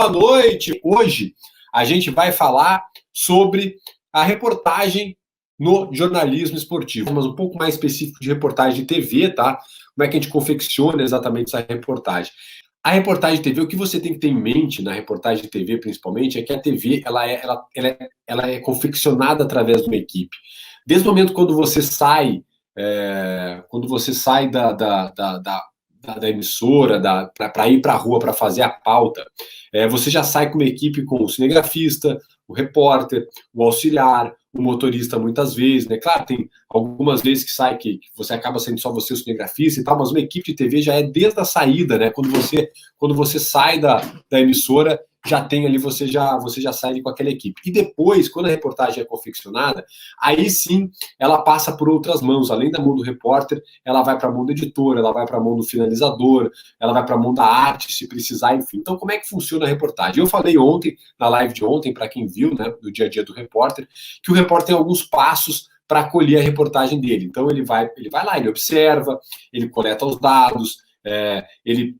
boa noite. Hoje a gente vai falar sobre a reportagem no jornalismo esportivo, mas um pouco mais específico de reportagem de TV, tá? Como é que a gente confecciona exatamente essa reportagem. A reportagem de TV, o que você tem que ter em mente na reportagem de TV, principalmente, é que a TV ela é confeccionada através de uma equipe. Desde o momento quando você sai, da emissora, para ir para a rua para fazer a pauta, você já sai com uma equipe com o cinegrafista, o repórter, o auxiliar, o motorista muitas vezes, né? Claro, tem algumas vezes que sai que você acaba sendo só você o cinegrafista e tal, mas uma equipe de TV já é desde a saída, né? Quando você sai da emissora, já tem ali, você já sai com aquela equipe. E depois, quando a reportagem é confeccionada, aí sim ela passa por outras mãos, além da mão do repórter, ela vai para a mão do editor, ela vai para a mão do finalizador, ela vai para a mão da arte, se precisar, enfim. Então, como é que funciona a reportagem? Eu falei ontem, na live de ontem, para quem viu, né, do dia a dia do repórter, que o repórter tem alguns passos para colher a reportagem dele. Então, ele vai lá, ele observa, ele coleta os dados, ele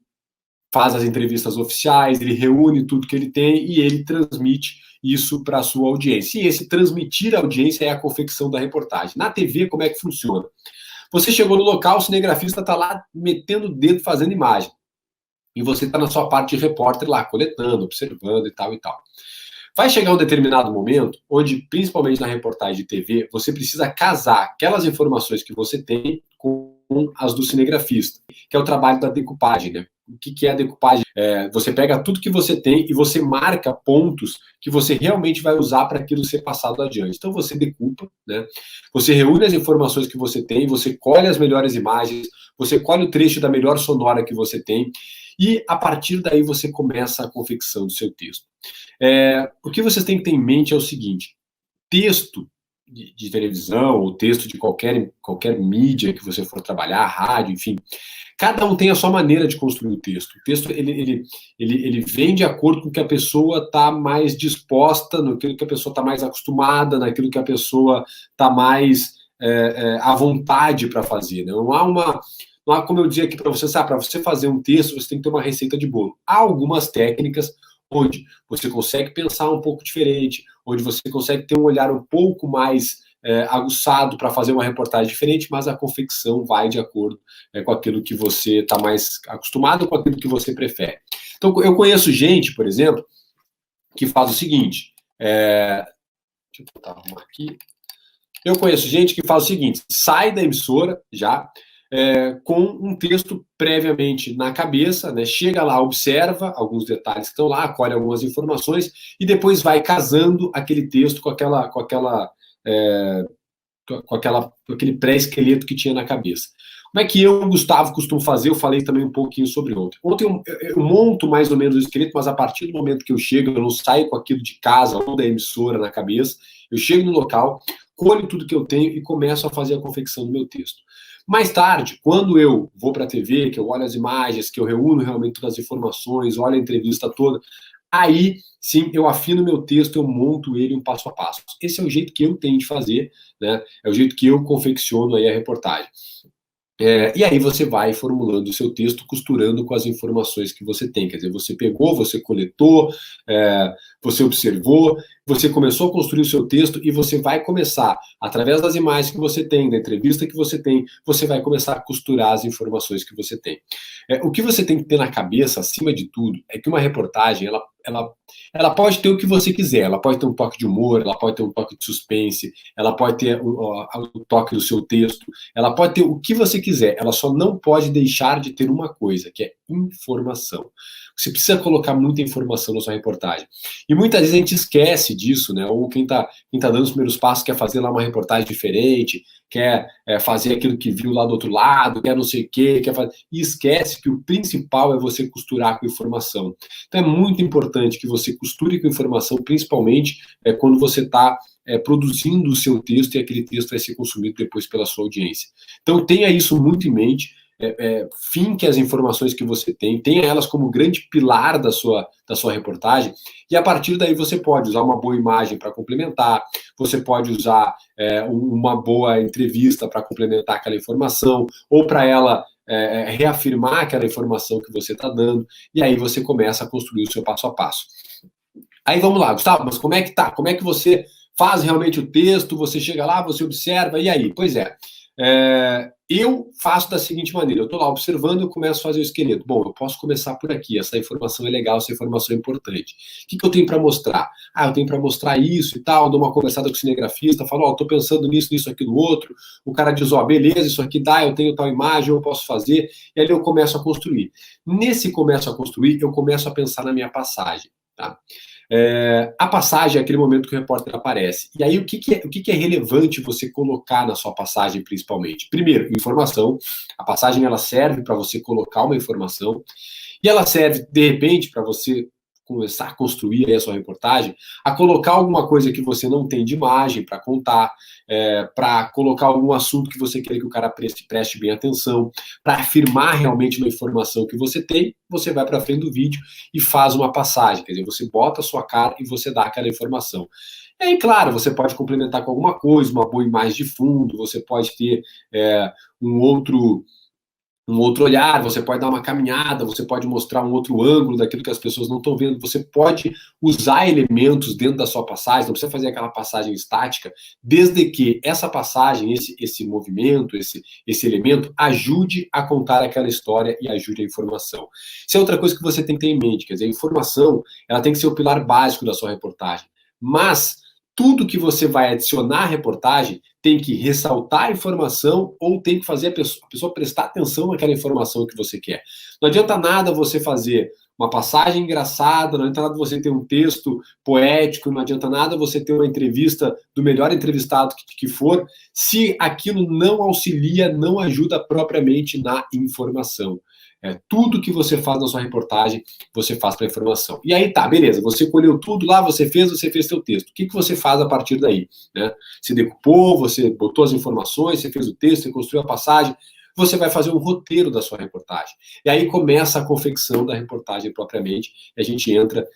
faz as entrevistas oficiais, ele reúne tudo que ele tem e ele transmite isso para a sua audiência. E esse transmitir a audiência é a confecção da reportagem. Na TV, como é que funciona? Você chegou no local, o cinegrafista está lá metendo o dedo, fazendo imagem. E você está na sua parte de repórter lá, coletando, observando e tal e tal. Vai chegar um determinado momento onde, principalmente na reportagem de TV, você precisa casar aquelas informações que você tem com as do cinegrafista, que é o trabalho da decupagem, né? O que é a decupagem? Você pega tudo que você tem e você marca pontos que você realmente vai usar para aquilo ser passado adiante. Então você decupa, né? Você reúne as informações que você tem, você colhe as melhores imagens, você colhe o trecho da melhor sonora que você tem e a partir daí você começa a confecção do seu texto. O que vocês têm que ter em mente é o seguinte: texto de televisão ou texto de qualquer mídia que você for trabalhar, rádio, enfim, cada um tem a sua maneira de construir o texto. O texto ele vem de acordo com o que a pessoa está mais disposta, naquilo que a pessoa está mais acostumada, naquilo que a pessoa está mais à vontade para fazer. Né? Não há como eu dizer aqui para você, para você fazer um texto, você tem que ter uma receita de bolo. Há algumas técnicas onde você consegue pensar um pouco diferente, onde você consegue ter um olhar um pouco mais aguçado para fazer uma reportagem diferente, mas a confecção vai de acordo com aquilo que você está mais acostumado, com aquilo que você prefere. Então, eu conheço gente, por exemplo, que faz o seguinte, deixa eu tentar arrumar aqui. Eu conheço gente que faz o seguinte, sai da emissora já, com um texto previamente na cabeça, né? Chega lá, observa alguns detalhes que estão lá, colhe algumas informações e depois vai casando aquele texto com aquele pré-esqueleto que tinha na cabeça. Como é que eu, Gustavo, costumo fazer? Eu falei também um pouquinho sobre ontem. Ontem eu monto mais ou menos o esqueleto, mas a partir do momento que eu chego, eu não saio com aquilo de casa ou da emissora na cabeça, eu chego no local, colho tudo que eu tenho e começo a fazer a confecção do meu texto. Mais tarde, quando eu vou para a TV, que eu olho as imagens, que eu reúno realmente todas as informações, olho a entrevista toda, aí sim eu afino meu texto, eu monto ele um passo a passo. Esse é o jeito que eu tenho de fazer, né? É o jeito que eu confecciono aí a reportagem. E aí você vai formulando o seu texto, costurando com as informações que você tem. Quer dizer, você pegou, você coletou, você observou, você começou a construir o seu texto e você vai começar, através das imagens que você tem, da entrevista que você tem, você vai começar a costurar as informações que você tem. O que você tem que ter na cabeça, acima de tudo, é que uma reportagem, ela pode ter o que você quiser, ela pode ter um toque de humor, ela pode ter um toque de suspense, ela pode ter o toque do seu texto, ela pode ter o que você quiser, ela só não pode deixar de ter uma coisa, que é informação. Você precisa colocar muita informação na sua reportagem. E muitas vezes a gente esquece disso, né? Ou quem tá dando os primeiros passos quer fazer lá uma reportagem diferente, quer fazer aquilo que viu lá do outro lado, quer não sei o quê, quer fazer... E esquece que o principal é você costurar com informação. Então é muito importante que você costure com informação, principalmente quando você está produzindo o seu texto e aquele texto vai ser consumido depois pela sua audiência. Então tenha isso muito em mente. Finque as informações que você tem, tenha elas como grande pilar da sua reportagem, e a partir daí você pode usar uma boa imagem para complementar, você pode usar uma boa entrevista para complementar aquela informação, ou para ela reafirmar aquela informação que você está dando, e aí você começa a construir o seu passo a passo. Aí vamos lá, Gustavo, mas como é que tá? Como é que você faz realmente o texto? Você chega lá, você observa, e aí? Pois é, eu faço da seguinte maneira, eu estou lá observando, eu começo a fazer o esqueleto. Bom, eu posso começar por aqui, essa informação é legal, essa informação é importante. O que eu tenho para mostrar? Eu tenho para mostrar isso e tal, dou uma conversada com o cinegrafista, falo, estou pensando nisso, nisso, aquilo, outro. O cara diz, beleza, isso aqui dá, eu tenho tal imagem, eu posso fazer, e aí eu começo a construir. Nesse começo a construir, eu começo a pensar na minha passagem, tá? A passagem é aquele momento que o repórter aparece. E aí, o que é relevante você colocar na sua passagem, principalmente? Primeiro, informação. A passagem ela serve para você colocar uma informação. E ela serve, de repente, para você começar a construir aí a sua reportagem, a colocar alguma coisa que você não tem de imagem para contar, para colocar algum assunto que você quer que o cara preste bem atenção, para afirmar realmente uma informação que você tem, você vai para frente do vídeo e faz uma passagem, quer dizer, você bota a sua cara e você dá aquela informação. E aí, claro, você pode complementar com alguma coisa, uma boa imagem de fundo, você pode ter um outro olhar, você pode dar uma caminhada, você pode mostrar um outro ângulo daquilo que as pessoas não estão vendo, você pode usar elementos dentro da sua passagem, não precisa fazer aquela passagem estática, desde que essa passagem, esse movimento, esse elemento, ajude a contar aquela história e ajude a informação. Isso é outra coisa que você tem que ter em mente, quer dizer, a informação, ela tem que ser o pilar básico da sua reportagem, mas tudo que você vai adicionar à reportagem tem que ressaltar a informação ou tem que fazer a pessoa prestar atenção naquela informação que você quer. Não adianta nada você fazer uma passagem engraçada, não adianta nada você ter um texto poético, não adianta nada você ter uma entrevista do melhor entrevistado que for, se aquilo não auxilia, não ajuda propriamente na informação. Tudo que você faz na sua reportagem, você faz para informação. E aí tá, beleza, você colheu tudo lá, você fez seu texto. O que você faz a partir daí? Né? Você decupou, você botou as informações, você fez o texto, você construiu a passagem, você vai fazer um roteiro da sua reportagem. E aí começa a confecção da reportagem propriamente, e a gente entra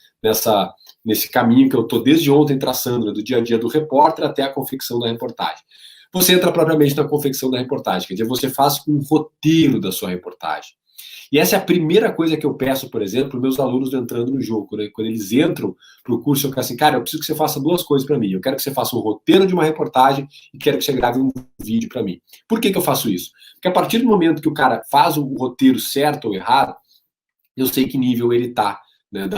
nesse caminho que eu estou desde ontem traçando, né, do dia a dia do repórter até a confecção da reportagem. Você entra propriamente na confecção da reportagem, quer dizer, você faz um roteiro da sua reportagem. E essa é a primeira coisa que eu peço, por exemplo, para os meus alunos entrando no jogo. Né? Quando eles entram para o curso, eu quero assim, cara, eu preciso que você faça duas coisas para mim. Eu quero que você faça um roteiro de uma reportagem e quero que você grave um vídeo para mim. Por que eu faço isso? Porque a partir do momento que o cara faz o roteiro certo ou errado, eu sei que nível ele está, né,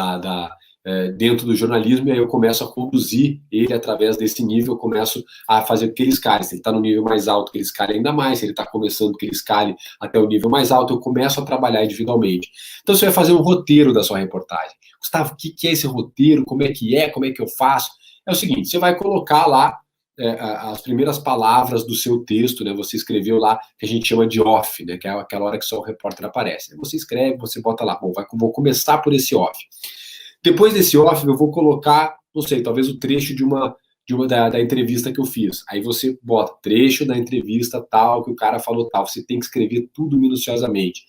dentro do jornalismo, e aí eu começo a conduzir ele através desse nível, eu começo a fazer que ele escale. Se ele está no nível mais alto, que ele escale ainda mais. Se ele está começando, que ele escale até o nível mais alto, eu começo a trabalhar individualmente. Então você vai fazer um roteiro da sua reportagem. Gustavo, o que é esse roteiro? Como é que eu faço? É o seguinte, você vai colocar lá as primeiras palavras do seu texto, né? Você escreveu lá, que a gente chama de off, né? Que é aquela hora que só o repórter aparece. Aí você escreve, você bota lá, bom, vou começar por esse off. Depois desse off, eu vou colocar, não sei, talvez o trecho da entrevista que eu fiz. Aí você bota trecho da entrevista tal, que o cara falou tal. Você tem que escrever tudo minuciosamente.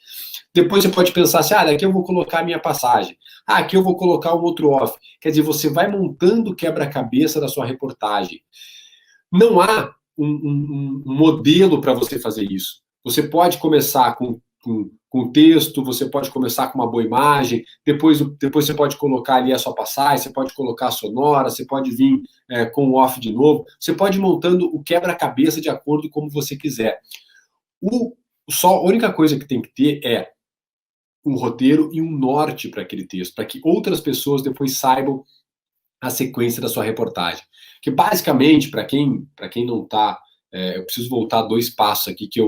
Depois você pode pensar assim, daqui eu vou colocar a minha passagem. Aqui eu vou colocar um outro off. Quer dizer, você vai montando o quebra-cabeça da sua reportagem. Não há um modelo para você fazer isso. Você pode começar com texto, você pode começar com uma boa imagem, depois você pode colocar ali a sua passagem, você pode colocar a sonora, você pode vir com o off de novo, você pode ir montando o quebra-cabeça de acordo com como você quiser. A única coisa que tem que ter é um roteiro e um norte para aquele texto, para que outras pessoas depois saibam a sequência da sua reportagem. Que basicamente, para quem não está, eu preciso voltar 2 passos aqui que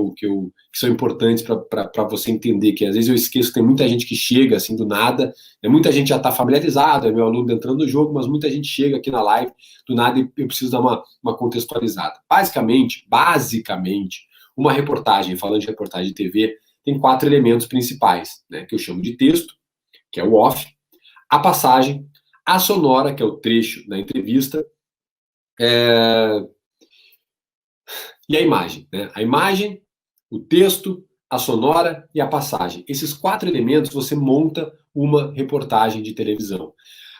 são importantes para você entender, que às vezes eu esqueço que tem muita gente que chega assim do nada, muita gente já está familiarizada, é meu aluno entrando no jogo, mas muita gente chega aqui na live do nada e eu preciso dar uma contextualizada. Basicamente, uma reportagem, falando de reportagem de TV, tem 4 elementos principais, né, que eu chamo de texto, que é o off, a passagem, a sonora, que é o trecho da entrevista, e a imagem. Né? A imagem, o texto, a sonora e a passagem. Esses 4 elementos você monta uma reportagem de televisão.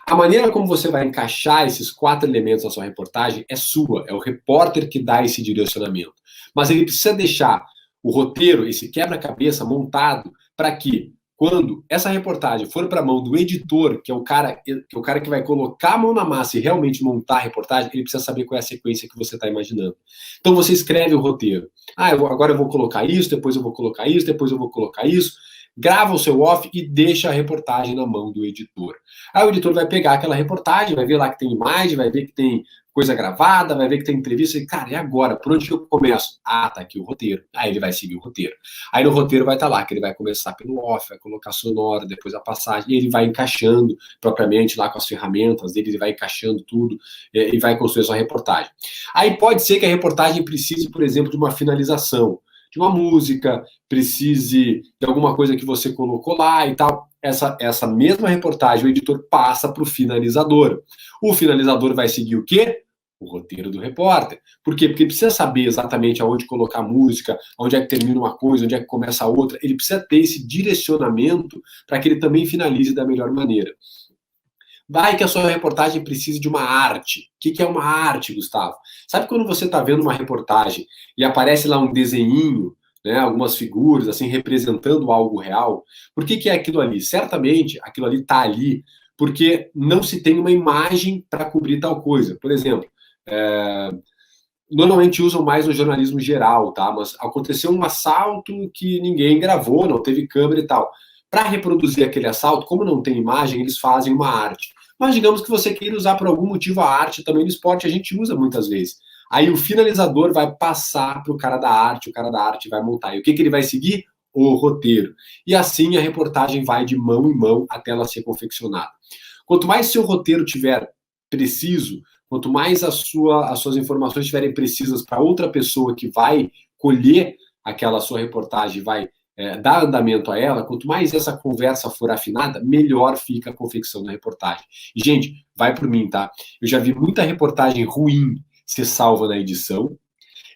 A maneira como você vai encaixar esses 4 elementos na sua reportagem é sua, é o repórter que dá esse direcionamento. Mas ele precisa deixar o roteiro, esse quebra-cabeça montado para que, quando essa reportagem for para a mão do editor, que é o cara que vai colocar a mão na massa e realmente montar a reportagem, ele precisa saber qual é a sequência que você está imaginando. Então você escreve o roteiro. Agora eu vou colocar isso, depois eu vou colocar isso, depois eu vou colocar isso. Grava o seu off e deixa a reportagem na mão do editor. Aí o editor vai pegar aquela reportagem, vai ver lá que tem imagem, vai ver que tem coisa gravada, vai ver que tem entrevista, e, cara, e agora? Por onde que eu começo? Tá aqui o roteiro. Aí ele vai seguir o roteiro. Aí no roteiro vai estar lá, que ele vai começar pelo off, vai colocar sonora, depois a passagem, e ele vai encaixando propriamente lá com as ferramentas dele, ele vai encaixando tudo, e vai construir a sua reportagem. Aí pode ser que a reportagem precise, por exemplo, de uma finalização, de uma música, precise de alguma coisa que você colocou lá e tal. Essa mesma reportagem, o editor passa para o finalizador. O finalizador vai seguir o quê? O roteiro do repórter. Por quê? Porque ele precisa saber exatamente aonde colocar a música, onde é que termina uma coisa, onde é que começa a outra. Ele precisa ter esse direcionamento para que ele também finalize da melhor maneira. Vai que a sua reportagem precise de uma arte. O que é uma arte, Gustavo? Sabe quando você está vendo uma reportagem e aparece lá um desenhinho, né, algumas figuras assim representando algo real? Por que é aquilo ali? Certamente aquilo ali está ali porque não se tem uma imagem para cobrir tal coisa. Por exemplo, normalmente usam mais no jornalismo geral, tá? Mas aconteceu um assalto que ninguém gravou, não teve câmera e tal. Para reproduzir aquele assalto, como não tem imagem, eles fazem uma arte. Mas digamos que você queira usar por algum motivo a arte também no esporte, a gente usa muitas vezes. Aí o finalizador vai passar para o cara da arte, o cara da arte vai montar. E o que ele vai seguir? O roteiro. E assim a reportagem vai de mão em mão até ela ser confeccionada. Quanto mais seu roteiro tiver preciso, quanto mais as suas informações estiverem precisas para outra pessoa que vai colher aquela sua reportagem, vai dar andamento a ela, quanto mais essa conversa for afinada, melhor fica a confecção da reportagem. E, gente, vai por mim, tá? Eu já vi muita reportagem ruim ser salva na edição,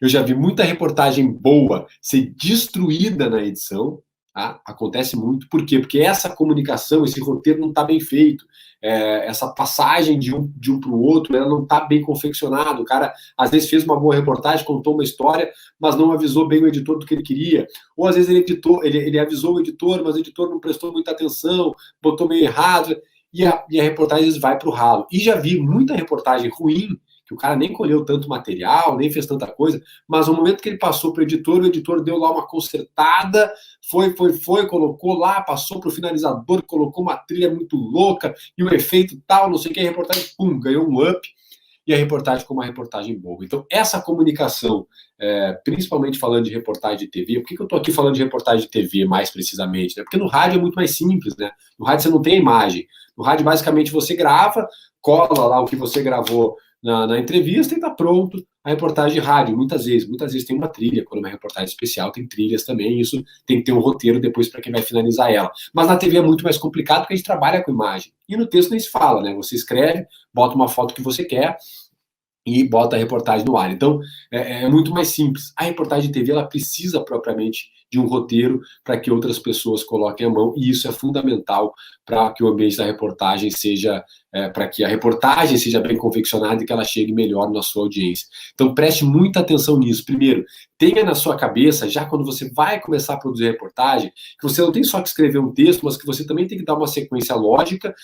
eu já vi muita reportagem boa ser destruída na edição, tá? Acontece muito. Por quê? Porque essa comunicação, esse roteiro não está bem feito. Essa passagem de um para o outro, ela não está bem confeccionada. O cara, às vezes, fez uma boa reportagem, contou uma história, mas não avisou bem o editor do que ele queria. Ou, às vezes, ele avisou o editor, mas o editor não prestou muita atenção, botou meio errado, e a reportagem, às vezes, vai para o ralo. E já vi muita reportagem ruim, que o cara nem colheu tanto material, nem fez tanta coisa, mas no momento que ele passou para o editor deu lá uma consertada, foi, colocou lá, passou para o finalizador, colocou uma trilha muito louca, e o efeito tal, não sei o que, a reportagem, pum, ganhou um up, e a reportagem ficou uma reportagem boa. Então, essa comunicação, principalmente falando de reportagem de TV, por que eu estou aqui falando de reportagem de TV mais precisamente? Né? Porque no rádio é muito mais simples, né? No rádio você não tem imagem. No rádio, basicamente, você grava, cola lá o que você gravou na entrevista e está pronto a reportagem de rádio. Muitas vezes tem uma trilha, quando é uma reportagem especial tem trilhas também, isso tem que ter um roteiro depois para quem vai finalizar ela. Mas na TV é muito mais complicado porque a gente trabalha com imagem. E no texto nem se fala, né? Você escreve, bota uma foto que você quer e bota a reportagem no ar. Então, é muito mais simples. A reportagem de TV, ela precisa propriamente de um roteiro para que outras pessoas coloquem a mão, e isso é fundamental para que o ambiente da reportagem seja, para que a reportagem seja bem confeccionada e que ela chegue melhor na sua audiência. Então, preste muita atenção nisso. Primeiro, tenha na sua cabeça, já quando você vai começar a produzir reportagem, que você não tem só que escrever um texto, mas que você também tem que dar uma sequência lógica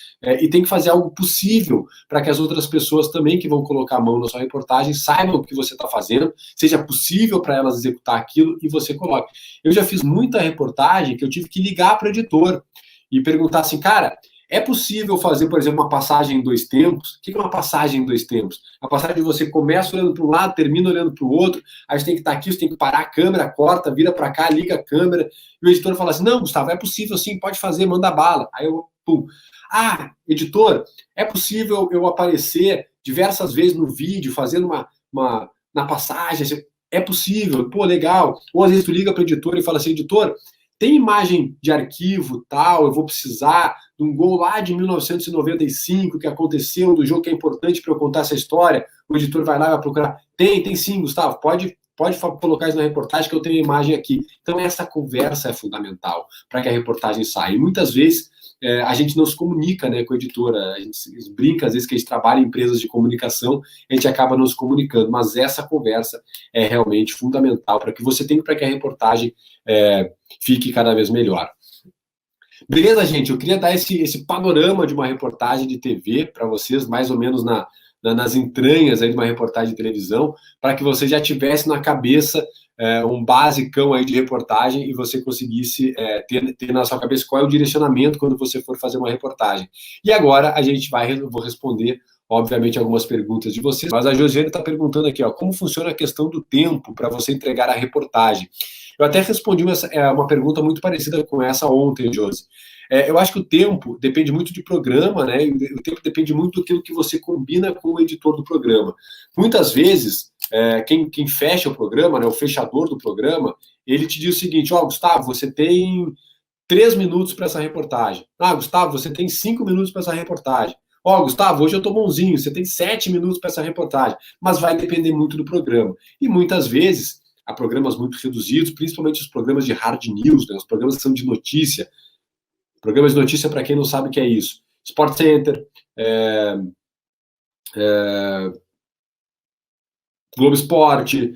e tem que fazer algo possível para que as outras pessoas também que vão colocar a mão na sua reportagem saibam o que você está fazendo, seja possível para elas executar aquilo e você coloque. Eu já fiz muita reportagem que eu tive que ligar para o editor e perguntar assim, cara, é possível fazer, por exemplo, uma passagem em 2 tempos? O que é uma passagem em 2 tempos? A passagem de você começa olhando para um lado, termina olhando para o outro, aí você tem que estar aqui, você tem que parar a câmera, corta, vira para cá, liga a câmera, e o editor fala assim, não, Gustavo, é possível sim, pode fazer, manda bala. Aí eu, pum. Ah, editor, é possível eu aparecer diversas vezes no vídeo, fazendo na passagem, é possível, pô, legal. Ou às vezes tu liga para o editor e fala assim, editor, tem imagem de arquivo, tal, eu vou precisar de um gol lá de 1995 que aconteceu, do jogo que é importante para eu contar essa história. O editor vai lá e vai procurar. Tem sim, Gustavo, pode colocar isso na reportagem que eu tenho a imagem aqui. Então essa conversa é fundamental para que a reportagem saia. E muitas vezes a gente não se comunica, né, com a editora. A gente brinca, às vezes, que a gente trabalha em empresas de comunicação, a gente acaba não se comunicando, mas essa conversa é realmente fundamental para que você tenha, para que a reportagem fique cada vez melhor. Beleza, gente? Eu queria dar esse panorama de uma reportagem de TV para vocês, mais ou menos nas entranhas aí de uma reportagem de televisão, para que você já tivesse na cabeça um basicão aí de reportagem e você conseguisse ter na sua cabeça qual é o direcionamento quando você for fazer uma reportagem. E agora vou responder, obviamente, algumas perguntas de vocês, mas a Josiane está perguntando aqui, ó, como funciona a questão do tempo para você entregar a reportagem? Eu até respondi uma pergunta muito parecida com essa ontem, Josi. Eu acho que o tempo depende muito de programa, né? O tempo depende muito daquilo que você combina com o editor do programa. Muitas vezes, quem fecha o programa, né, o fechador do programa, ele te diz o seguinte, ó, Gustavo, você tem 3 minutos para essa reportagem. Ah, Gustavo, você tem 5 minutos para essa reportagem. Ó, Gustavo, hoje eu tô bonzinho, você tem 7 minutos para essa reportagem. Mas vai depender muito do programa. E muitas vezes, há programas muito reduzidos, principalmente os programas de hard news, né, os programas que são de notícia. Programas de notícia, para quem não sabe o que é isso. Sport Center, Globo Esporte,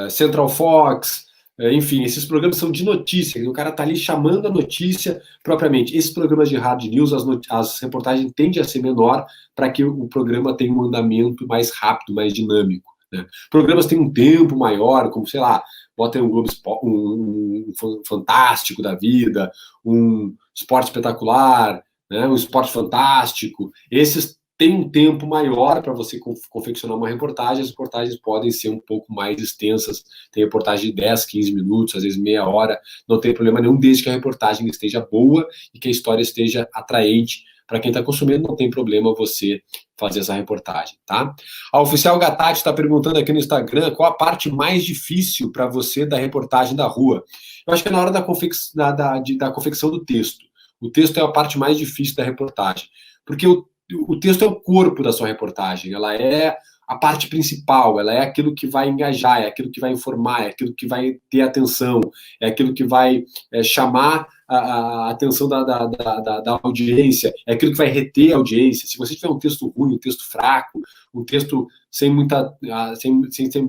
Central Fox, enfim, esses programas são de notícia, o cara está ali chamando a notícia propriamente. Esses programas de hard news, as reportagens tendem a ser menor para que o programa tenha um andamento mais rápido, mais dinâmico. Né? Programas têm um tempo maior, como, sei lá, bota um Globo Esporte, um Fantástico da vida, um Esporte Espetacular, né? Um Esporte Fantástico. Esses têm um tempo maior para você confeccionar uma reportagem. As reportagens podem ser um pouco mais extensas. Tem reportagem de 10, 15 minutos, às vezes meia hora. Não tem problema nenhum, desde que a reportagem esteja boa e que a história esteja atraente. Para quem está consumindo, não tem problema você fazer essa reportagem, tá? A Oficial Gatati está perguntando aqui no Instagram qual a parte mais difícil para você da reportagem da rua. Eu acho que é na hora da confecção do texto. O texto é a parte mais difícil da reportagem, porque o texto é o corpo da sua reportagem, ela é a parte principal, ela é aquilo que vai engajar, é aquilo que vai informar, é aquilo que vai ter atenção, é aquilo que vai chamar a atenção da audiência, é aquilo que vai reter a audiência. Se você tiver um texto ruim, um texto fraco, um texto sem ter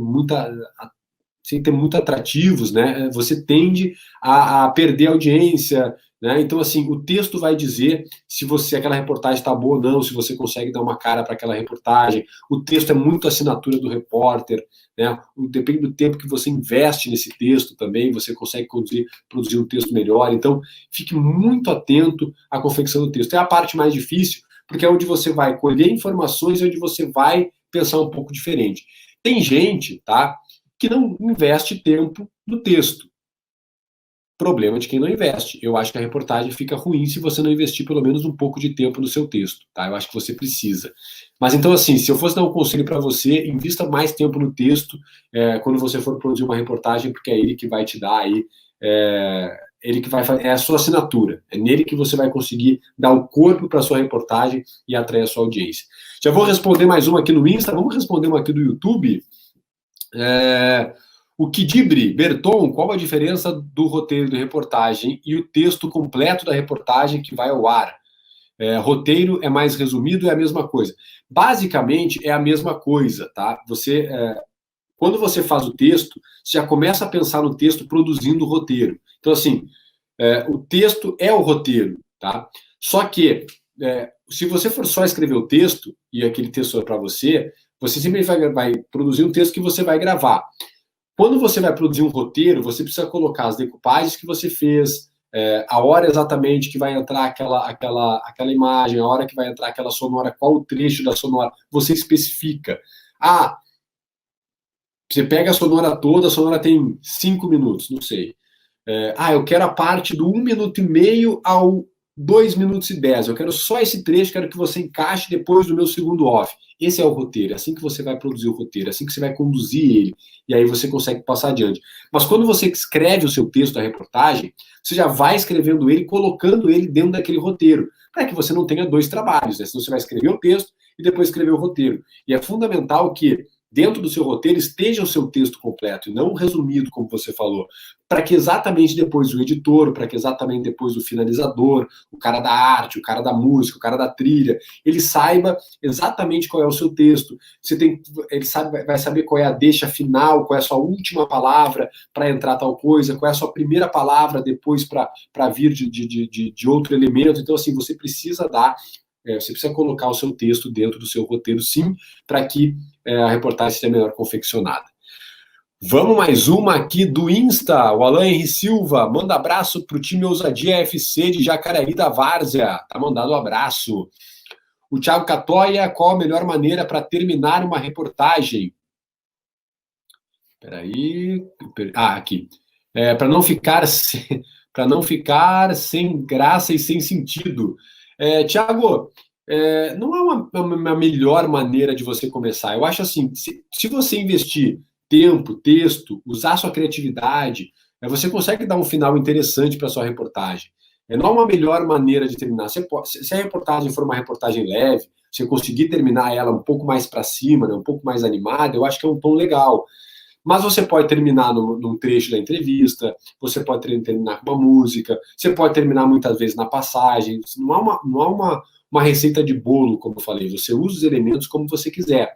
muito atrativos, né, você tende a perder a audiência, né? Então, assim, o texto vai dizer se aquela reportagem está boa ou não, se você consegue dar uma cara para aquela reportagem. O texto é muito assinatura do repórter, né? Depende do tempo que você investe nesse texto também, você consegue produzir um texto melhor. Então, fique muito atento à confecção do texto. É a parte mais difícil, porque é onde você vai colher informações e onde você vai pensar um pouco diferente. Tem gente, tá, que não investe tempo no texto. Problema de quem não investe. Eu acho que a reportagem fica ruim se você não investir pelo menos um pouco de tempo no seu texto, tá? Eu acho que você precisa. Mas então, assim, se eu fosse dar um conselho para você, invista mais tempo no texto quando você for produzir uma reportagem, porque é ele que vai te dar aí, ele que vai fazer, é a sua assinatura. É nele que você vai conseguir dar o corpo para a sua reportagem e atrair a sua audiência. Já vou responder mais uma aqui no Insta, vamos responder uma aqui do YouTube. O Kidibre Berton, qual a diferença do roteiro de reportagem e o texto completo da reportagem que vai ao ar? Roteiro é mais resumido, é a mesma coisa. Basicamente, é a mesma coisa, tá? Quando você faz o texto, você já começa a pensar no texto produzindo o roteiro. Então, assim, o texto é o roteiro, tá? Só que, se você for só escrever o texto, e aquele texto é para você simplesmente vai produzir um texto que você vai gravar. Quando você vai produzir um roteiro, você precisa colocar as decupagens que você fez, a hora exatamente que vai entrar aquela imagem, a hora que vai entrar aquela sonora, qual o trecho da sonora, você especifica. Você pega a sonora tem 5 minutos, não sei. Eu quero a parte do 1 minuto e meio ao 2 minutos e 10. Eu quero só esse trecho, quero que você encaixe depois do meu segundo off. Esse é o roteiro, é assim que você vai produzir o roteiro, é assim que você vai conduzir ele, e aí você consegue passar adiante. Mas quando você escreve o seu texto da reportagem, você já vai escrevendo ele, colocando ele dentro daquele roteiro, para que você não tenha 2 trabalhos, né? Senão você vai escrever o texto e depois escrever o roteiro. E é fundamental que dentro do seu roteiro esteja o seu texto completo, e não resumido, como você falou, para que exatamente depois o editor, para que exatamente depois o finalizador, o cara da arte, o cara da música, o cara da trilha, ele saiba exatamente qual é o seu texto. Ele vai saber qual é a deixa final, qual é a sua última palavra para entrar tal coisa, qual é a sua primeira palavra depois para vir de outro elemento. Então, assim, você precisa você precisa colocar o seu texto dentro do seu roteiro, sim, para que a reportagem seja melhor confeccionada. Vamos mais uma aqui do Insta, o Alan Henri Silva, manda abraço para o time Ousadia FC de Jacareí da Várzea, tá mandado um abraço. O Thiago Catoia, qual a melhor maneira para terminar uma reportagem? Peraí, aqui. Para não ficar sem graça e sem sentido. Thiago, não é uma melhor maneira de você começar. Eu acho assim, se você investir tempo, texto, usar sua criatividade, você consegue dar um final interessante para sua reportagem. Não é uma melhor maneira de terminar. Se a reportagem for uma reportagem leve, se eu conseguir terminar ela um pouco mais para cima, né, um pouco mais animada, eu acho que é um tom legal. Mas você pode terminar num trecho da entrevista, você pode terminar com uma música, você pode terminar muitas vezes na passagem. Não há uma receita de bolo, como eu falei, você usa os elementos como você quiser.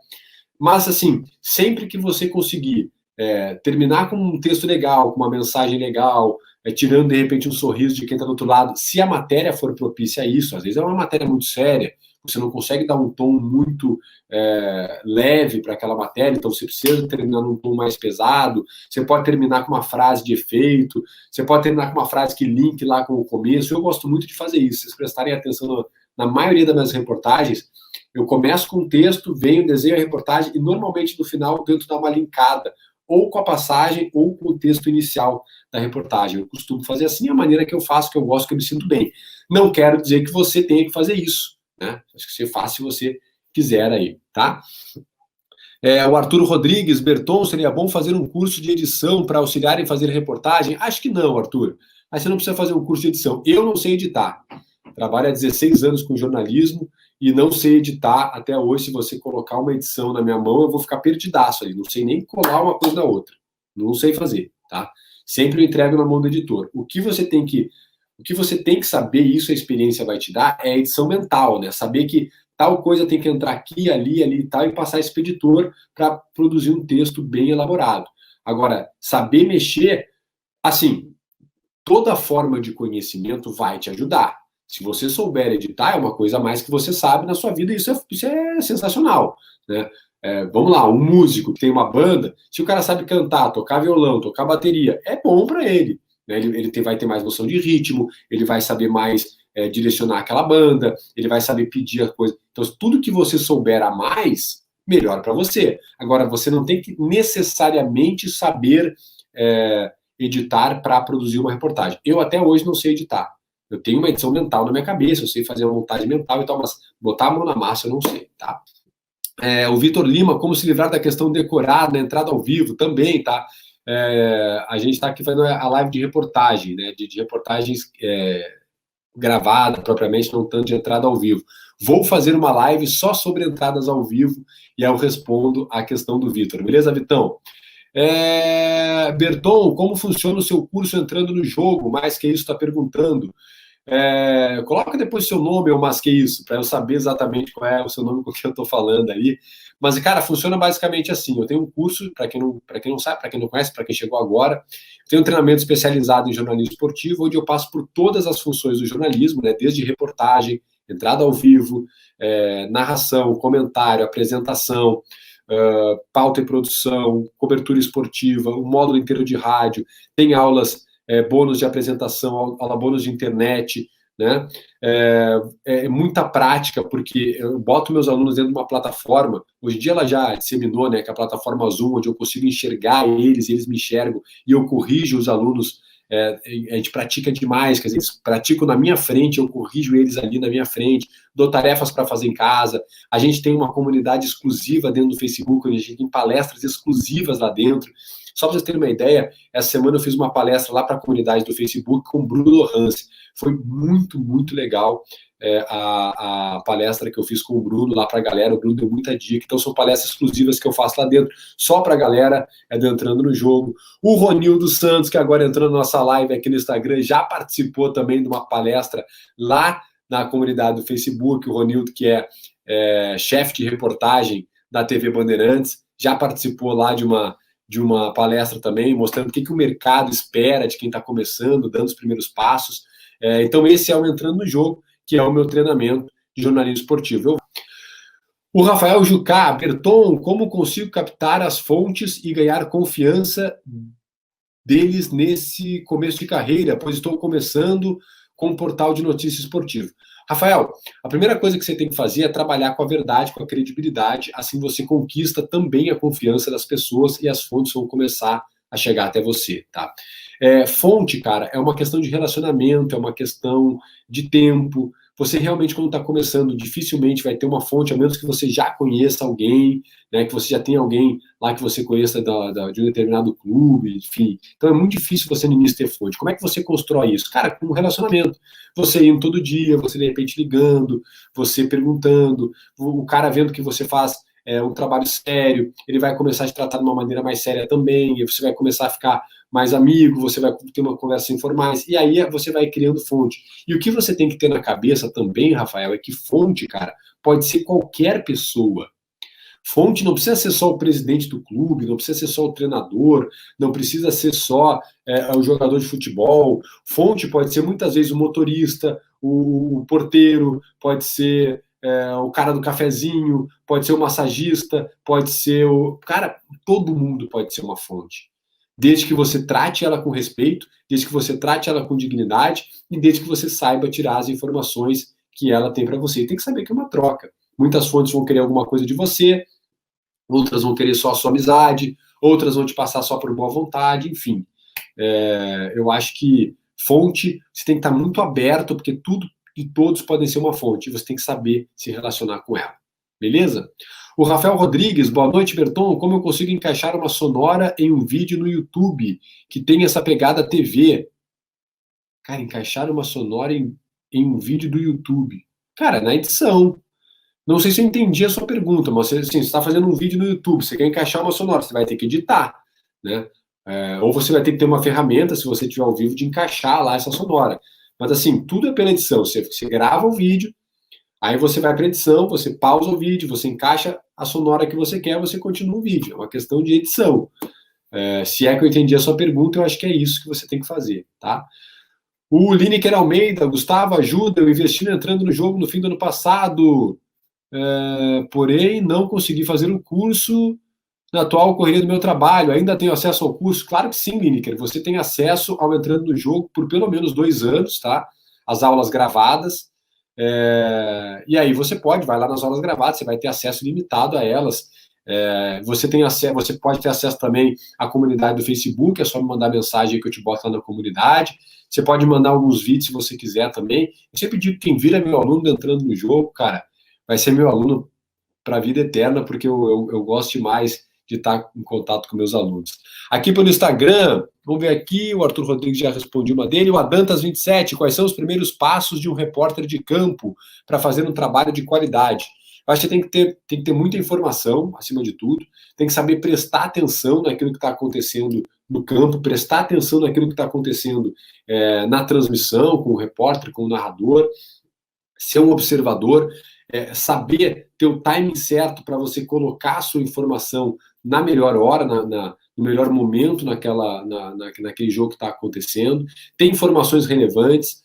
Mas, assim, sempre que você conseguir terminar com um texto legal, com uma mensagem legal, tirando, de repente, um sorriso de quem está do outro lado, se a matéria for propícia a isso, às vezes é uma matéria muito séria, você não consegue dar um tom muito leve para aquela matéria, então você precisa terminar num tom mais pesado, você pode terminar com uma frase de efeito, você pode terminar com uma frase que link lá com o começo. Eu gosto muito de fazer isso, se vocês prestarem atenção na maioria das minhas reportagens, eu começo com um texto, venho, desenho a reportagem e normalmente no final eu tento dar uma linkada, ou com a passagem ou com o texto inicial da reportagem. Eu costumo fazer assim, a maneira que eu faço, que eu gosto, que eu me sinto bem. Não quero dizer que você tenha que fazer isso, né? Acho que você faz se você quiser aí, tá? O Arthur Rodrigues, Berton, seria bom fazer um curso de edição para auxiliar em fazer reportagem? Acho que não, Arthur. Aí você não precisa fazer um curso de edição. Eu não sei editar. Trabalho há 16 anos com jornalismo e não sei editar até hoje. Se você colocar uma edição na minha mão, eu vou ficar perdidaço ali. Não sei nem colar uma coisa na outra. Não sei fazer, tá? Sempre eu entrego na mão do editor. O que você tem que saber, e isso a experiência vai te dar, é a edição mental, né? Saber que tal coisa tem que entrar aqui, ali e tal, e passar esse editor para produzir um texto bem elaborado. Agora, saber mexer, assim, toda forma de conhecimento vai te ajudar. Se você souber editar, é uma coisa a mais que você sabe na sua vida, e isso é sensacional, né? Vamos lá, um músico que tem uma banda, se o cara sabe cantar, tocar violão, tocar bateria, é bom para ele, né? Ele vai ter mais noção de ritmo, ele vai saber mais direcionar aquela banda, ele vai saber pedir a coisa. Então, tudo que você souber a mais, melhor para você. Agora, você não tem que necessariamente saber editar para produzir uma reportagem. Eu até hoje não sei editar. Eu tenho uma edição mental na minha cabeça, eu sei fazer uma montagem mental e tal, mas botar a mão na massa eu não sei, tá? O Vitor Lima, como se livrar da questão decorada na entrada ao vivo, também, tá? A gente está aqui fazendo a live de reportagem, né? De reportagens gravada propriamente, não tanto de entrada ao vivo. Vou fazer uma live só sobre entradas ao vivo e aí eu respondo a questão do Vitor. Beleza, Vitão? Berton, como funciona o seu curso entrando no jogo? Mais que isso, está perguntando. Coloca depois seu nome ou mais que isso, para eu saber exatamente qual é o seu nome com que eu estou falando aí. Mas, cara, funciona basicamente assim. Eu tenho um curso, para quem não sabe, para quem não conhece, para quem chegou agora, eu tenho um treinamento especializado em jornalismo esportivo, onde eu passo por todas as funções do jornalismo, né, desde reportagem, entrada ao vivo, narração, comentário, apresentação, pauta e produção, cobertura esportiva, um módulo inteiro de rádio, tem aulas, bônus de apresentação, aula bônus de internet, né? Muita prática, porque eu boto meus alunos dentro de uma plataforma, hoje em dia ela já disseminou, né, que é a plataforma Zoom, onde eu consigo enxergar eles me enxergam, e eu corrijo os alunos, a gente pratica demais, quer dizer, eles praticam na minha frente, eu corrijo eles ali na minha frente, dou tarefas para fazer em casa, a gente tem uma comunidade exclusiva dentro do Facebook, onde a gente tem palestras exclusivas lá dentro. Só para vocês terem uma ideia, essa semana eu fiz uma palestra lá para a comunidade do Facebook com o Bruno Hans. Foi muito, muito legal a palestra que eu fiz com o Bruno lá para a galera. O Bruno deu muita dica, então são palestras exclusivas que eu faço lá dentro, só para a galera entrando no jogo. O Ronildo Santos, que agora entrando na nossa live aqui no Instagram, já participou também de uma palestra lá na comunidade do Facebook. O Ronildo, que é chefe de reportagem da TV Bandeirantes, já participou lá de uma palestra também, mostrando o que o mercado espera de quem está começando, dando os primeiros passos. Então esse é o Entrando no Jogo, que é o meu treinamento de jornalismo esportivo. O Rafael Jucá, Berton, como consigo captar as fontes e ganhar confiança deles nesse começo de carreira, pois estou começando com um portal de notícias esportivo. Rafael, a primeira coisa que você tem que fazer é trabalhar com a verdade, com a credibilidade, assim você conquista também a confiança das pessoas e as fontes vão começar a chegar até você, tá? Fonte, cara, é uma questão de relacionamento, é uma questão de tempo. Você realmente, quando está começando, dificilmente vai ter uma fonte, a menos que você já conheça alguém, né, que você já tenha alguém lá que você conheça de um determinado clube, enfim. Então é muito difícil você no início ter fonte. Como é que você constrói isso? Cara, com um relacionamento. Você indo todo dia, você de repente ligando, você perguntando, o cara vendo que você faz um trabalho sério, ele vai começar a te tratar de uma maneira mais séria também, e você vai começar a ficar mais amigo, você vai ter uma conversa informais, e aí você vai criando fonte. E o que você tem que ter na cabeça também, Rafael, é que fonte, cara, pode ser qualquer pessoa. Fonte não precisa ser só o presidente do clube, não precisa ser só o treinador, não precisa ser só o jogador de futebol. Fonte pode ser muitas vezes o motorista, o porteiro, pode ser o cara do cafezinho, pode ser o massagista, pode ser o... Cara, todo mundo pode ser uma fonte. Desde que você trate ela com respeito, desde que você trate ela com dignidade e desde que você saiba tirar as informações que ela tem para você. E tem que saber que é uma troca. Muitas fontes vão querer alguma coisa de você, outras vão querer só a sua amizade, outras vão te passar só por boa vontade, enfim. Eu acho que fonte, você tem que estar muito aberto, porque tudo e todos podem ser uma fonte, e você tem que saber se relacionar com ela. Beleza? O Rafael Rodrigues, boa noite, Berton. Como eu consigo encaixar uma sonora em um vídeo no YouTube que tem essa pegada TV? Cara, encaixar uma sonora em um vídeo do YouTube. Cara, na edição. Não sei se eu entendi a sua pergunta, mas assim, você está fazendo um vídeo no YouTube, você quer encaixar uma sonora, você vai ter que editar, né? Ou você vai ter que ter uma ferramenta, se você tiver ao vivo, de encaixar lá essa sonora. Mas assim, tudo é pela edição. Você grava o vídeo, aí você vai para a edição, você pausa o vídeo, você encaixa a sonora que você quer, você continua o vídeo. É uma questão de edição. Se é que eu entendi a sua pergunta, eu acho que é isso que você tem que fazer, tá? O Lineker Almeida, Gustavo, ajuda, eu investi entrando no jogo no fim do ano passado, porém não consegui fazer o curso na atual correria do meu trabalho. Ainda tenho acesso ao curso? Claro que sim, Lineker. Você tem acesso ao Entrando no Jogo por pelo menos 2 anos, tá? As aulas gravadas. E aí você vai lá nas aulas gravadas, você vai ter acesso limitado a elas. Você pode ter acesso também à comunidade do Facebook, é só me mandar mensagem que eu te boto lá na comunidade. Você pode mandar alguns vídeos se você quiser também. Eu sempre digo que quem vira meu aluno Entrando no Jogo, cara, vai ser meu aluno para a vida eterna, porque eu gosto demais de estar em contato com meus alunos. Aqui pelo Instagram, vamos ver aqui, o Arthur Rodrigues já respondeu uma dele, o Adantas27, quais são os primeiros passos de um repórter de campo para fazer um trabalho de qualidade? Eu acho que tem que ter muita informação, acima de tudo, tem que saber prestar atenção naquilo que está acontecendo no campo, prestar atenção naquilo que está acontecendo na transmissão, com o repórter, com o narrador, ser um observador, saber ter o timing certo para você colocar a sua informação na melhor hora, no melhor momento naquele jogo que está acontecendo, ter informações relevantes,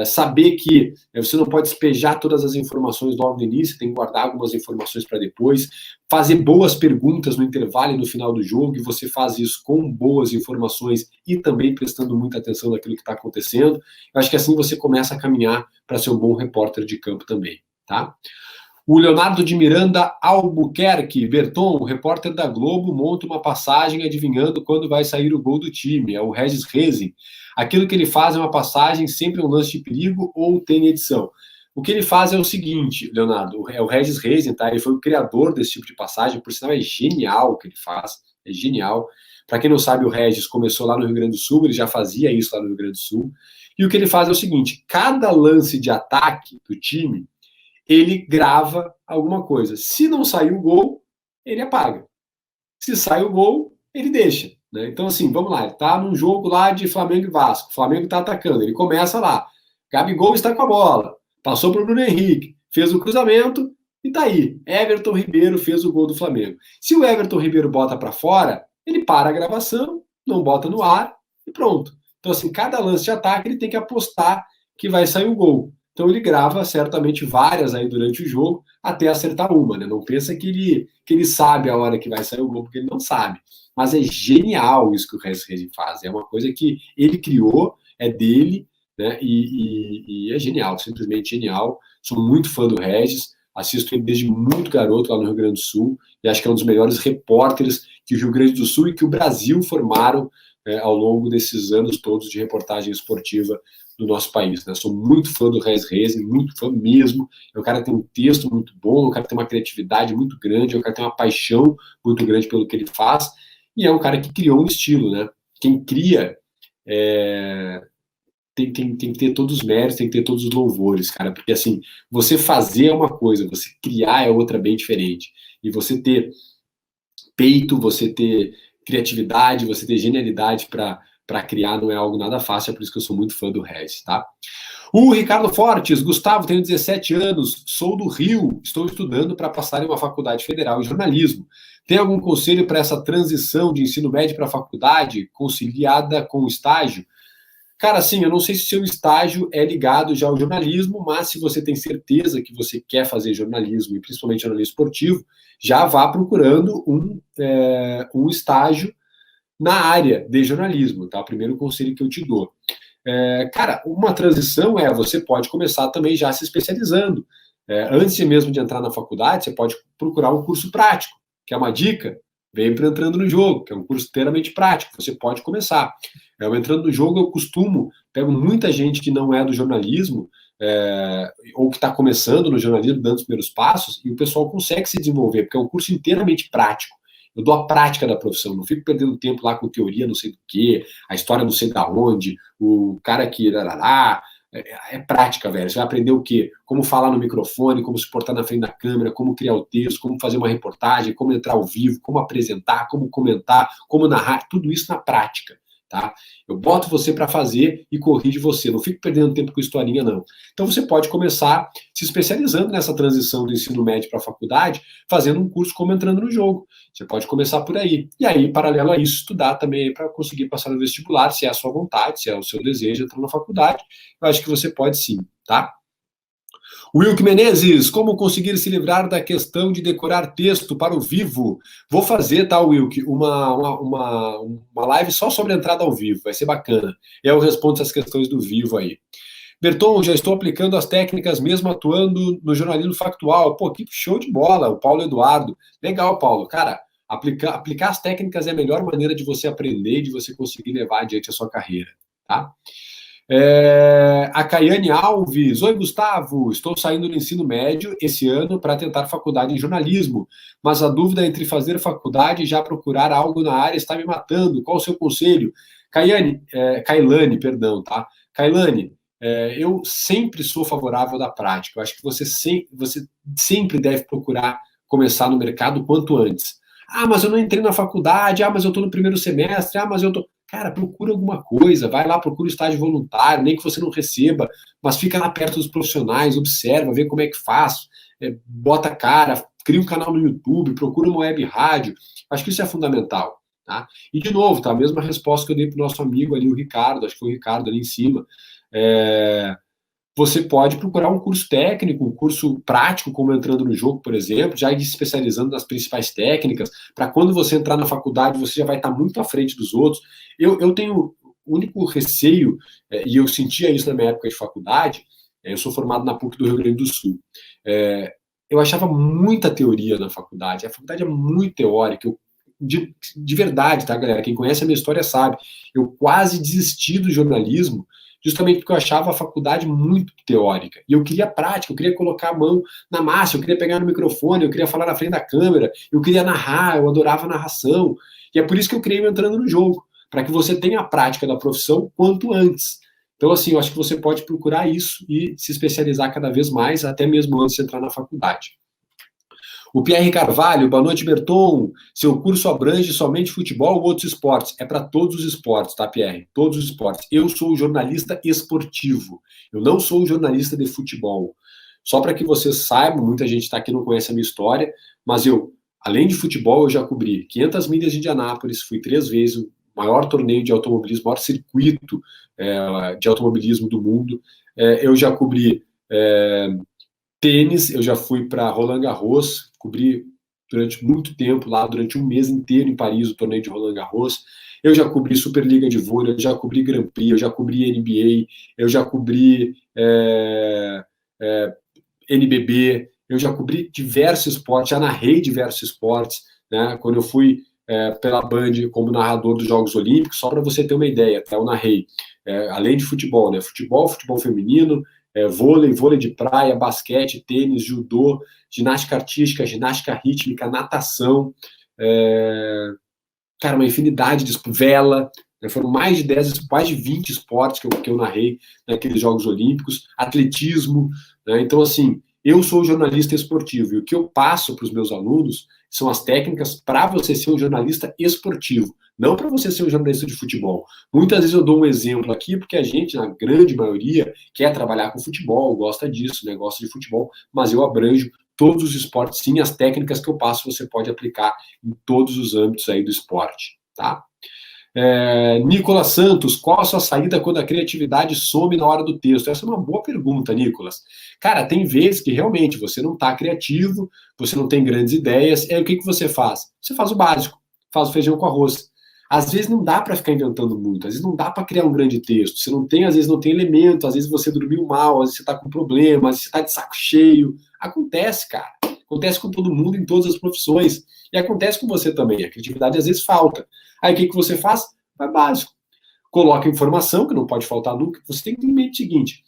saber que você não pode despejar todas as informações logo no início, tem que guardar algumas informações para depois, fazer boas perguntas no intervalo e no final do jogo, e você faz isso com boas informações e também prestando muita atenção naquilo que está acontecendo. Eu acho que assim você começa a caminhar para ser um bom repórter de campo também, tá? O Leonardo de Miranda Albuquerque, Berton, o repórter da Globo, monta uma passagem adivinhando quando vai sair o gol do time. É o Regis Rezin. Aquilo que ele faz é uma passagem, sempre um lance de perigo ou tem edição. O que ele faz é o seguinte, Leonardo, é o Regis Rezin, tá? Ele foi o criador desse tipo de passagem, por sinal é genial o que ele faz, é genial. Para quem não sabe, o Regis começou lá no Rio Grande do Sul, ele já fazia isso lá no Rio Grande do Sul. E o que ele faz é o seguinte: cada lance de ataque do time, ele grava alguma coisa. Se não sair o gol, ele apaga. Se sai o gol, ele deixa. Né? Então, assim, vamos lá, ele está num jogo lá de Flamengo e Vasco, o Flamengo está atacando, ele começa lá, Gabigol está com a bola, passou para o Bruno Henrique, fez o cruzamento e tá aí, Everton Ribeiro fez o gol do Flamengo. Se o Everton Ribeiro bota para fora, ele para a gravação, não bota no ar e pronto. Então, assim, cada lance de ataque ele tem que apostar que vai sair o gol. Então ele grava certamente várias aí durante o jogo até acertar uma, né? Não pensa que ele sabe a hora que vai sair o gol, porque ele não sabe. Mas é genial isso que o Regis faz. É uma coisa que ele criou, é dele, né? E é genial, simplesmente genial. Sou muito fã do Regis, assisto ele desde muito garoto lá no Rio Grande do Sul, e acho que é um dos melhores repórteres que o Rio Grande do Sul e que o Brasil formaram ao longo desses anos todos de reportagem esportiva do nosso país. Né? Sou muito fã do Regis Rezende, muito fã mesmo. É um cara que tem um texto muito bom, um cara que tem uma criatividade muito grande, é um cara que tem uma paixão muito grande pelo que ele faz, e é um cara que criou um estilo. Né? Quem cria tem que ter todos os méritos, tem que ter todos os louvores, cara, porque assim, você fazer é uma coisa, você criar é outra bem diferente. E você ter peito, você ter criatividade, você ter genialidade para criar não é algo nada fácil, é por isso que eu sou muito fã do Regis, tá? O Ricardo Fortes: Gustavo, tenho 17 anos, sou do Rio, estou estudando para passar em uma faculdade federal em jornalismo. Tem algum conselho para essa transição de ensino médio para faculdade, conciliada com o estágio? Cara, assim, eu não sei se seu estágio é ligado já ao jornalismo, mas se você tem certeza que você quer fazer jornalismo, e principalmente jornalismo esportivo, já vá procurando um estágio na área de jornalismo, tá? O primeiro conselho que eu te dou. Cara, uma transição você pode começar também já se especializando. Antes mesmo de entrar na faculdade, você pode procurar um curso prático, que é uma dica. Vem para Entrando no Jogo, que é um curso inteiramente prático, você pode começar. Eu Entrando no Jogo, eu pego muita gente que não é do jornalismo, ou que está começando no jornalismo, dando os primeiros passos, e o pessoal consegue se desenvolver, porque é um curso inteiramente prático. Eu dou a prática da profissão, não fico perdendo tempo lá com teoria não sei do que, a história não sei da onde, o cara que... É prática, velho. Você vai aprender o quê? Como falar no microfone, como se portar na frente da câmera, como criar o texto, como fazer uma reportagem, como entrar ao vivo, como apresentar, como comentar, como narrar, tudo isso na prática, tá? Eu boto você para fazer e corrige você. Não fico perdendo tempo com historinha, não. Então você pode começar se especializando nessa transição do ensino médio para a faculdade, fazendo um curso como Entrando no Jogo. Você pode começar por aí. E aí, paralelo a isso, estudar também para conseguir passar no vestibular, se é a sua vontade, se é o seu desejo entrar na faculdade. Eu acho que você pode sim, tá? Wilk Menezes: como conseguir se livrar da questão de decorar texto para o vivo? Vou fazer, tá, Wilk, uma live só sobre a entrada ao vivo, vai ser bacana. E eu respondo essas questões do vivo aí. Berton: já estou aplicando as técnicas mesmo atuando no jornalismo factual. Pô, que show de bola, o Paulo Eduardo. Legal, Paulo. Cara, aplicar as técnicas é a melhor maneira de você aprender e de você conseguir levar adiante a sua carreira, tá? A Caiane Alves: oi, Gustavo, estou saindo do ensino médio esse ano para tentar faculdade em jornalismo, mas a dúvida entre fazer faculdade e já procurar algo na área está me matando. Qual o seu conselho? Kailane, perdão, tá? Kailane, eu sempre sou favorável da prática. Eu acho que você sempre deve procurar começar no mercado quanto antes. Ah, mas eu não entrei na faculdade. Ah, mas eu estou no primeiro semestre. Ah, mas eu estou... Cara, procura alguma coisa. Vai lá, procura um estágio voluntário, nem que você não receba, mas fica lá perto dos profissionais, observa, vê como é que faz, bota a cara, cria um canal no YouTube, procura uma web rádio. Acho que isso é fundamental. Tá? E, de novo, tá? A mesma resposta que eu dei para o nosso amigo ali, o Ricardo, acho que foi o Ricardo ali em cima. Você pode procurar um curso técnico, um curso prático, como Entrando no Jogo, por exemplo, já ir especializando nas principais técnicas, para quando você entrar na faculdade, você já vai estar muito à frente dos outros. Eu tenho o único receio, e eu sentia isso na minha época de faculdade, eu sou formado na PUC do Rio Grande do Sul. Eu achava muita teoria na faculdade, a faculdade é muito teórica, de verdade, tá, galera? Quem conhece a minha história sabe. Eu quase desisti do jornalismo justamente porque eu achava a faculdade muito teórica. E eu queria prática, eu queria colocar a mão na massa, eu queria pegar no microfone, eu queria falar na frente da câmera, eu queria narrar, eu adorava narração. E é por isso que eu criei o Entrando no Jogo, para que você tenha a prática da profissão quanto antes. Então, assim, eu acho que você pode procurar isso e se especializar cada vez mais, até mesmo antes de entrar na faculdade. O Pierre Carvalho, boa noite, Berton. Seu curso abrange somente futebol ou outros esportes? É para todos os esportes, tá, Pierre? Todos os esportes. Eu sou jornalista esportivo. Eu não sou jornalista de futebol. Só para que vocês saibam, muita gente está aqui e não conhece a minha história, mas eu, além de futebol, eu já cobri 500 milhas de Indianápolis, fui 3 vezes o maior torneio de automobilismo, maior circuito de automobilismo do mundo. Eu já cobri tênis, eu já fui para Roland Garros, cobri durante muito tempo lá, durante um mês inteiro em Paris, o torneio de Roland Garros. Eu já cobri Superliga de vôlei, eu já cobri Grand Prix, eu já cobri NBA, eu já cobri NBB, eu já cobri diversos esportes, já narrei diversos esportes, né? Quando eu fui pela Band como narrador dos Jogos Olímpicos, só para você ter uma ideia, tá? Eu narrei, além de futebol, né? Futebol feminino, vôlei de praia, basquete, tênis, judô, ginástica artística, ginástica rítmica, natação, cara, uma infinidade de vela, né? Foram mais de 20 esportes que eu narrei naqueles Jogos Olímpicos, atletismo, né? Então, assim, eu sou jornalista esportivo e o que eu passo para os meus alunos são as técnicas para você ser um jornalista esportivo, não para você ser um jornalista de futebol. Muitas vezes eu dou um exemplo aqui, porque a gente, na grande maioria, quer trabalhar com futebol, gosta disso, né, gosta de futebol, mas eu abranjo todos os esportes, sim, as técnicas que eu passo você pode aplicar em todos os âmbitos aí do esporte, tá? Nicolas Santos, qual a sua saída quando a criatividade some na hora do texto? Essa é uma boa pergunta, Nicolas. Cara, tem vezes que realmente você não está criativo, você não tem grandes ideias, e aí o que você faz? Você faz o básico, faz o feijão com arroz. Às vezes não dá para ficar inventando muito, às vezes não dá para criar um grande texto, você não tem, às vezes não tem elemento, às vezes você dormiu mal, às vezes você está com problema, às vezes você está de saco cheio. Acontece, cara. Acontece com todo mundo em todas as profissões. E acontece com você também. A criatividade às vezes falta. Aí o que você faz? Vai básico. Coloca informação, que não pode faltar nunca. Você tem que ter em mente o seguinte: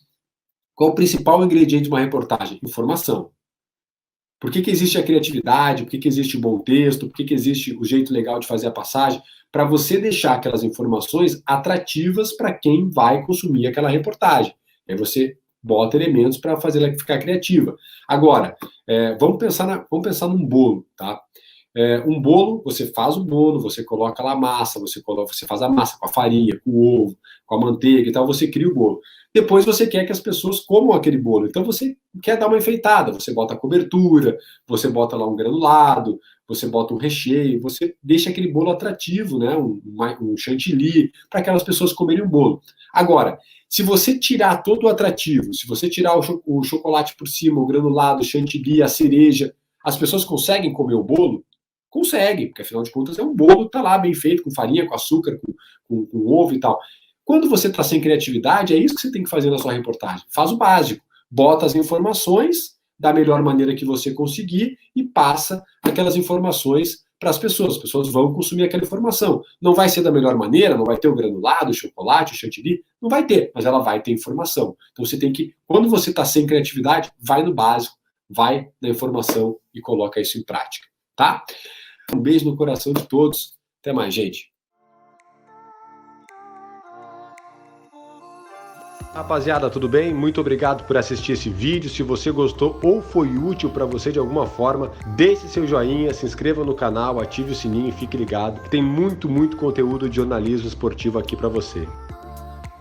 qual o principal ingrediente de uma reportagem? Informação. Por que existe a criatividade? Por que existe o bom texto? Por que existe o jeito legal de fazer a passagem? Para você deixar aquelas informações atrativas para quem vai consumir aquela reportagem. Aí você bota elementos para fazer ela ficar criativa. Agora, vamos pensar num bolo, tá? Um bolo, você faz o bolo, você coloca lá a massa, você faz a massa com a farinha, com o ovo, com a manteiga e tal, você cria o bolo. Depois você quer que as pessoas comam aquele bolo, então você quer dar uma enfeitada, você bota a cobertura, você bota lá um granulado, você bota um recheio, você deixa aquele bolo atrativo, né? Um chantilly, para aquelas pessoas comerem o bolo. Agora, se você tirar todo o atrativo, se você tirar o chocolate por cima, o granulado, o chantilly, a cereja, as pessoas conseguem comer o bolo? Consegue, porque afinal de contas é um bolo, tá lá bem feito, com farinha, com açúcar, com ovo e tal. Quando você está sem criatividade, é isso que você tem que fazer na sua reportagem. Faz o básico, bota as informações da melhor maneira que você conseguir e passa aquelas informações para as pessoas vão consumir aquela informação. Não vai ser da melhor maneira, não vai ter o granulado, o chocolate, o chantilly, não vai ter, mas ela vai ter informação. Então você tem que, quando você está sem criatividade, vai no básico, vai na informação e coloca isso em prática, tá? Um beijo no coração de todos. Até mais, gente. Rapaziada, tudo bem? Muito obrigado por assistir esse vídeo. Se você gostou ou foi útil para você de alguma forma, deixe seu joinha, se inscreva no canal, ative o sininho e fique ligado. Tem muito conteúdo de jornalismo esportivo aqui para você.